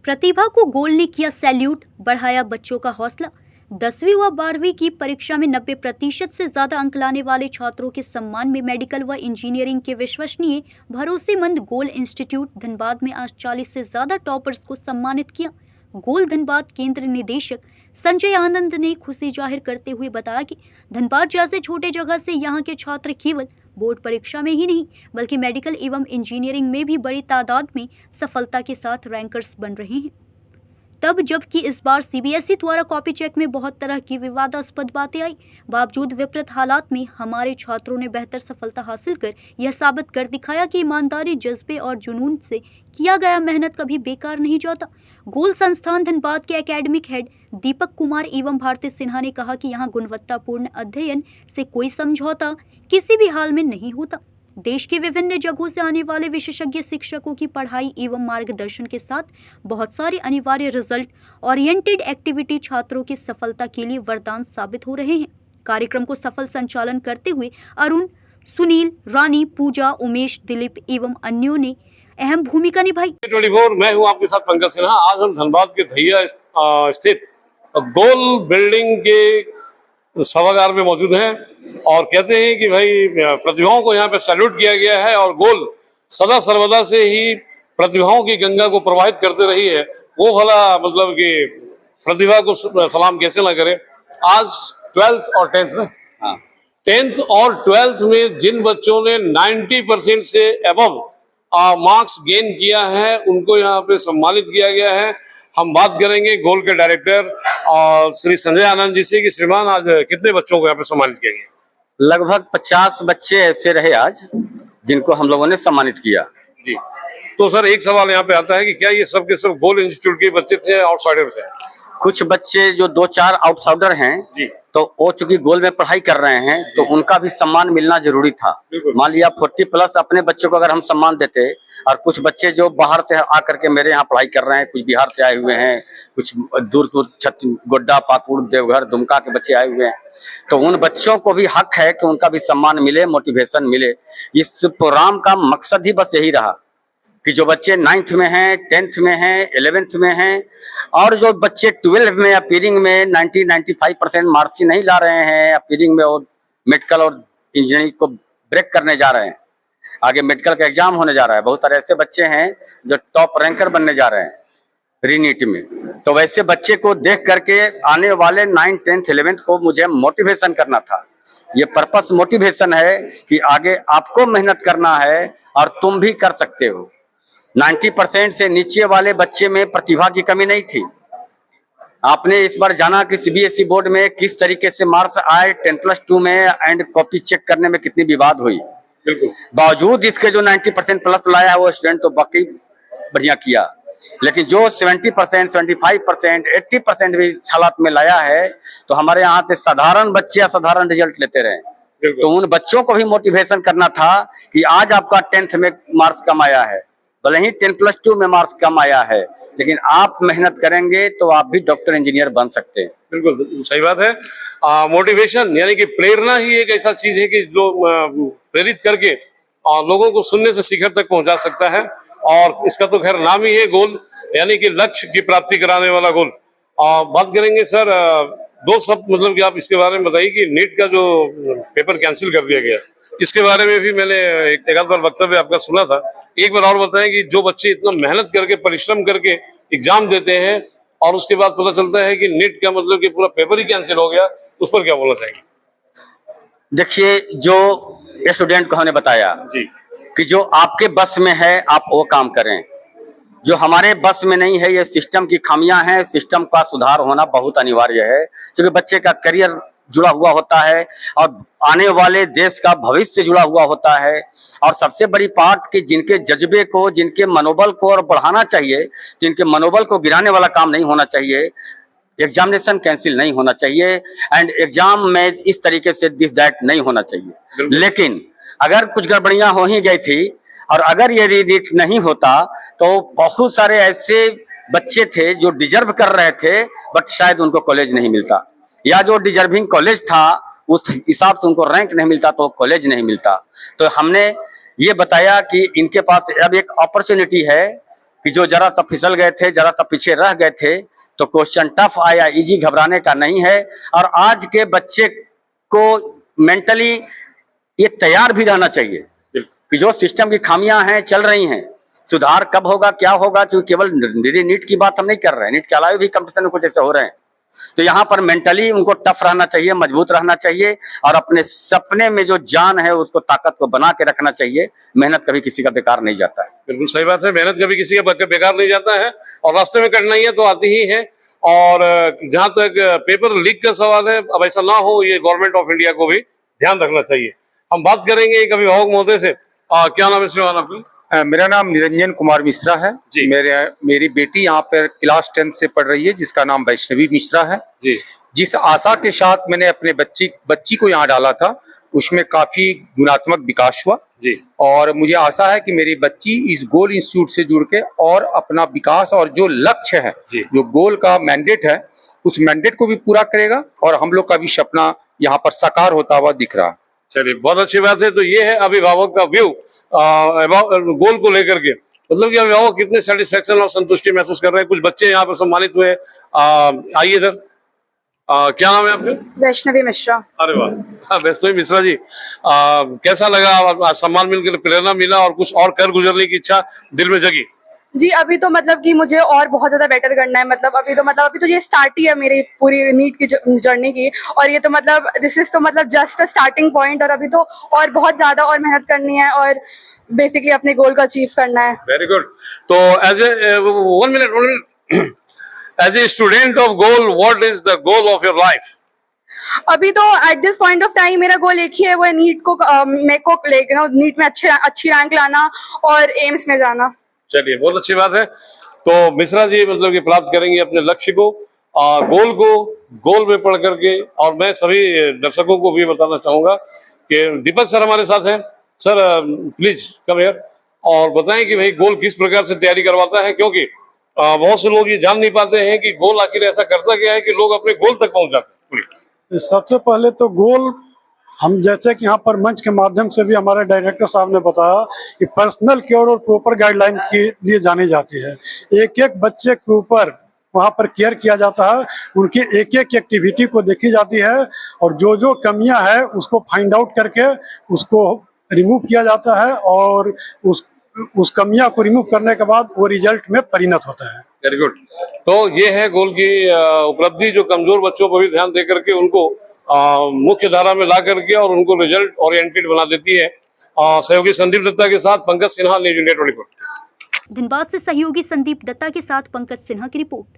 प्रतिभा को गोल ने किया सैल्यूट, बढ़ाया बच्चों का हौसला। 10वीं व 12वीं की परीक्षा में 90% से ज्यादा अंक लाने वाले छात्रों के सम्मान में मेडिकल व इंजीनियरिंग के विश्वसनीय भरोसेमंद गोल इंस्टीट्यूट धनबाद में आज 40 से ज्यादा टॉपर्स को सम्मानित किया। गोल धनबाद केंद्र निदेशक संजय आनंद ने खुशी जाहिर करते हुए बताया कि धनबाद जैसे छोटे जगह से यहाँ के छात्र केवल बोर्ड परीक्षा में ही नहीं बल्कि मेडिकल एवं इंजीनियरिंग में भी बड़ी तादाद में सफलता के साथ रैंकर्स बन रहे हैं। तब जबकि इस बार सीबीएसई द्वारा कॉपी चेक में बहुत तरह की विवादास्पद बातें आई, बावजूद विपरीत हालात में हमारे छात्रों ने बेहतर सफलता हासिल कर यह साबित कर दिखाया कि ईमानदारी, जज्बे और जुनून से किया गया मेहनत कभी बेकार नहीं जाता। गोल संस्थान धनबाद के एकेडमिक हेड दीपक कुमार एवं भारती सिन्हा ने कहा कि यहाँ गुणवत्तापूर्ण अध्ययन से कोई समझौता किसी भी हाल में नहीं होता। देश के विभिन्न जगहों से आने वाले विशेषज्ञ शिक्षकों की पढ़ाई एवं मार्गदर्शन के साथ बहुत सारे अनिवार्य रिजल्ट ओरिएंटेड एक्टिविटी छात्रों की सफलता के लिए वरदान साबित हो रहे हैं। कार्यक्रम को सफल संचालन करते हुए अरुण, सुनील, रानी, पूजा, उमेश, दिलीप एवं अन्यों ने अहम भूमिका निभाई। 24 मैं हूं आपके साथ पंकज सिन्हा। आज हम धनबाद के धैया स्थित गोल बिल्डिंग के सभागार में मौजूद हैं और कहते हैं कि भाई प्रतिभाओं को यहाँ पे सैल्यूट किया गया है और गोल सदा सर्वदा से ही प्रतिभाओं की गंगा को प्रवाहित करते रही है। वो भला मतलब कि प्रतिभा को सलाम कैसे ना करे। आज 12th और 10th में 10th और 12th में जिन बच्चों ने 90% से अबव मार्क्स गेन किया है उनको यहाँ पे सम्मानित किया गया है। हम बात करेंगे गोल के डायरेक्टर और श्री संजय आनंद जी से कि श्रीमान आज कितने बच्चों को यहाँ पे सम्मानित किया गया? लगभग 50 बच्चे ऐसे रहे आज जिनको हम लोगों ने सम्मानित किया। जी, तो सर एक सवाल यहाँ पे आता है कि क्या ये सब के सब गोल इंस्टीट्यूट के बच्चे थे, आउटसाइडर थे? कुछ बच्चे जो 2-4 आउटसाइडर हैं जी, तो वो चूंकि गोल में पढ़ाई कर रहे हैं तो उनका भी सम्मान मिलना जरूरी था। मान लिया 40+ अपने बच्चों को अगर हम सम्मान देते और कुछ बच्चे जो बाहर से आकर के मेरे यहाँ पढ़ाई कर रहे हैं, कुछ बिहार से आए हुए हैं, कुछ दूर गोड्डा, पाकुड़, देवघर, दुमका के बच्चे आए हुए हैं, तो उन बच्चों को भी हक है कि उनका भी सम्मान मिले, मोटिवेशन मिले। इस प्रोग्राम का मकसद ही बस यही रहा कि जो बच्चे 9th में हैं, 10th में हैं, 11th में हैं और जो बच्चे 12th में अपीयरिंग में 90-95% मार्क्स ही नहीं ला रहे हैं, अपीयरिंग में और मेडिकल और इंजीनियरिंग को ब्रेक करने जा रहे हैं, आगे मेडिकल का एग्जाम होने जा रहा है, बहुत सारे ऐसे बच्चे हैं जो टॉप रैंकर बनने जा रहे हैं रीनीट में। तो वैसे बच्चे को देख करके आने वाले 9th, 10th, 11th को मुझे मोटिवेशन करना था। ये पर्पस मोटिवेशन है कि आगे आपको मेहनत करना है और तुम भी कर सकते हो। 90% से नीचे वाले बच्चे में प्रतिभा की कमी नहीं थी। आपने इस बार जाना कि सीबीएसई बोर्ड में किस तरीके से मार्क्स आए 10+2 में एंड कॉपी चेक करने में कितनी विवाद हुई। बावजूद इसके जो 90% प्लस लाया है वो स्टूडेंट तो बाकी बढ़िया किया, लेकिन जो 70%, 75%, 80% भी इस हालात में लाया है तो हमारे यहाँ से साधारण बच्चे असाधारण रिजल्ट लेते रहे। तो उन बच्चों को भी मोटिवेशन करना था कि आज आपका 10th में मार्क्स कम आया है, भले ही 10+2 में मार्क्स कम आया है, लेकिन आप मेहनत करेंगे तो आप भी डॉक्टर, इंजीनियर बन सकते हैं। बिल्कुल सही बात है। मोटिवेशन यानी कि प्रेरणा ही एक ऐसा चीज है कि जो प्रेरित करके लोगों को सुनने से शिखर तक पहुंचा सकता है और इसका तो खैर नाम ही है गोल, यानी कि लक्ष्य की प्राप्ति कराने वाला गोल। बात करेंगे सर, दो शब्द मतलब कि आप इसके बारे में बताइए कि नीट का जो पेपर कैंसिल कर दिया गया, इसके बारे में भी मैंने एक आध बार वक्तव्य आपका सुना था। एक बार और बताएं कि जो बच्चे इतना मेहनत करके, परिश्रम करके एग्जाम देते हैं और उसके बाद पता चलता है कि नीट का मतलब कि पूरा पेपर ही कैंसिल हो गया, उस पर क्या बोलना चाहेंगे? देखिए, जो स्टूडेंट को हमने बताया जी कि जो आपके बस में है आप वो काम करें, जो हमारे बस में नहीं है, ये सिस्टम की खामियां हैं, सिस्टम का सुधार होना बहुत अनिवार्य है क्योंकि बच्चे का करियर जुड़ा हुआ होता है और आने वाले देश का भविष्य जुड़ा हुआ होता है। और सबसे बड़ी बात कि जिनके जज्बे को, जिनके मनोबल को और बढ़ाना चाहिए, जिनके मनोबल को गिराने वाला काम नहीं होना चाहिए। एग्जामिनेशन कैंसिल नहीं होना चाहिए एंड एग्जाम में इस तरीके से दिस दैट नहीं होना चाहिए। लेकिन अगर कुछ गड़बड़ियां हो ही गई थी और अगर ये रीनीट नहीं होता तो बहुत सारे ऐसे बच्चे थे जो डिजर्व कर रहे थे बट शायद उनको कॉलेज नहीं मिलता, या जो डिजर्विंग कॉलेज था उस हिसाब से उनको रैंक नहीं मिलता तो कॉलेज नहीं मिलता। तो हमने ये बताया कि इनके पास अब एक अपॉर्चुनिटी है कि जो जरा सा फिसल गए थे, जरा सा पीछे रह गए थे, तो क्वेश्चन टफ आया, इजी घबराने का नहीं है। और आज के बच्चे को मेंटली ये तैयार भी रहना चाहिए कि जो सिस्टम की खामियां हैं चल रही हैं, सुधार कब होगा, क्या होगा। क्योंकि केवल नीट की बात हम नहीं कर रहे हैं, नीट के अलावा भी कंपटीशन में कुछ ऐसे हो रहे हैं। तो यहाँ पर मेंटली उनको टफ रहना चाहिए, मजबूत रहना चाहिए, और अपने सपने में जो जान है उसको, ताकत को बना के रखना चाहिए। मेहनत कभी किसी का बेकार नहीं जाता है। बिल्कुल सही बात है, मेहनत कभी किसी का बेकार नहीं जाता है, और रास्ते में कठिनाइयां तो आती ही है। और जहां तक पेपर लीक का सवाल है, अब ऐसा ना हो, ये गवर्नमेंट ऑफ इंडिया को भी ध्यान रखना चाहिए। हम बात करेंगे एक अभिभावक महोदय से। क्या नाम है श्रीमान आपका? मेरा नाम निरंजन कुमार मिश्रा है जी। मेरी बेटी यहाँ पर क्लास 10 से पढ़ रही है, जिसका नाम वैष्णवी मिश्रा है जी। जिस आशा के साथ मैंने अपने बच्ची को यहाँ डाला था, उसमें काफी गुणात्मक विकास हुआ जी। और मुझे आशा है कि मेरी बच्ची इस गोल इंस्टीट्यूट से जुड़ के और अपना विकास और जो लक्ष्य है, जो गोल का मैंडेट है, उस मैंडेट को भी पूरा करेगा, और हम लोग का भी सपना यहाँ पर साकार होता हुआ दिख रहा है। चलिए, बहुत अच्छी बात है। तो ये है अभिभावक का व्यू गोल को लेकर के, मतलब कि अभिभावक कितने सेटिस्फेक्शन और संतुष्टि महसूस कर रहे हैं। कुछ बच्चे यहाँ पर सम्मानित हुए। आइए इधर। क्या नाम है आपके? वैष्णवी मिश्रा। अरे वाह, हाँ, वैष्णवी मिश्रा जी, कैसा लगा? आज सम्मान मिलकर प्रेरणा मिला और कुछ और कर गुजरने की इच्छा दिल में जगी? जी, अभी तो मतलब कि मुझे और बहुत ज्यादा बेटर करना है। अभी तो ये स्टार्ट ही है मेरी पूरी नीट की जर्नी की, और ये तो मतलब दिस इज तो मतलब जस्ट अ स्टार्टिंग पॉइंट, और अभी तो और बहुत ज्यादा और मेहनत करनी है और बेसिकली अपने गोल को अचीव करना है। Very good. तो as a 1 minute as a student of goal, what is the goal of your life? अभी तो at this point of time मेरा गोल एक ही है, वो है नीट को मेरे को लेकर नीट में अच्छी रैंक लाना और एम्स में जाना। चलिए, बहुत अच्छी बात है। तो मिश्रा जी मतलब कि प्राप्त करेंगे अपने लक्ष्य को, गोल में पढ़ करके। और मैं सभी दर्शकों को भी बताना चाहूंगा कि दीपक सर हमारे साथ हैं। सर प्लीज कम हियर, और बताएं कि भाई गोल किस प्रकार से तैयारी करवाता है, क्योंकि बहुत से लोग ये जान नहीं पाते हैं कि गोल आखिर ऐसा करता क्या है कि लोग अपने गोल तक पहुंच जाते हैं। सबसे पहले तो गोल, हम जैसे कि यहाँ पर मंच के माध्यम से भी हमारे डायरेक्टर साहब ने बताया कि पर्सनल केयर और प्रॉपर गाइडलाइन के लिए जानी जाती है। एक एक बच्चे के ऊपर वहाँ पर केयर किया जाता है, उनकी एक एक एक्टिविटी को देखी जाती है, और जो जो कमियां हैं उसको फाइंड आउट करके उसको रिमूव किया जाता है, और उस कमियां को रिमूव करने के बाद वो रिजल्ट में परिणत होता है। Very good. तो ये है गोल की उपलब्धि, जो कमजोर बच्चों पर भी ध्यान दे करके उनको मुख्य धारा में ला करके और उनको रिजल्ट ओरिएंटेड बना देती है। सहयोगी संदीप दत्ता के साथ पंकज सिन्हा, न्यूज़ इंडिया 24। धनबाद से सहयोगी संदीप दत्ता के साथ पंकज सिन्हा की रिपोर्ट।